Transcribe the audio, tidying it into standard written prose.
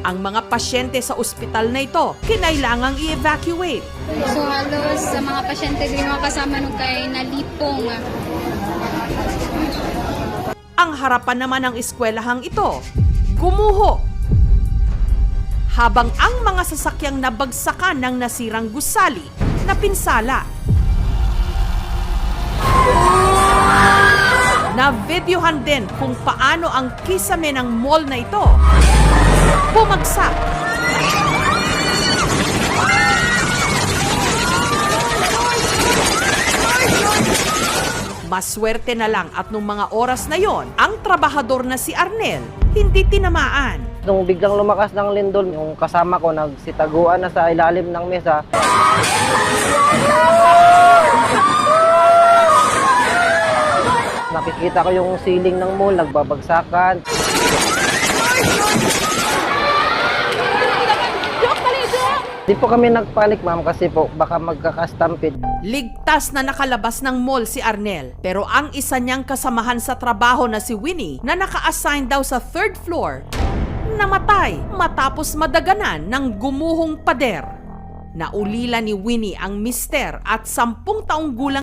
Ang mga pasyente sa ospital na ito, kinailangang i-evacuate. So halos sa mga pasyente din mga kasama nung kay nalipong. Ang harapan naman ng eskwelahang ito, gumuho. Habang ang mga sasakyang nabagsakan ng nasirang gusali na pinsala. Na-videohan din kung paano ang kisame ng mall na ito bumagsak. Maswerte na lang at nung mga oras na yon, ang trabahador na si Arnel hindi tinamaan. Nung biglang lumakas ng lindol, yung kasama ko nagsitaguan na sa ilalim ng mesa. Nakikita ko yung ceiling ng mall, nagbabagsakan. Di po kami nagpanik, ma'am, kasi po baka magkakastampid. Ligtas na nakalabas ng mall si Arnel, pero ang isa niyang kasamahan sa trabaho na si Winnie na naka-assign daw sa 3rd floor, namatay matapos madaganan ng gumuhong pader. Naulila ni Winnie ang mister at 10 taong gulang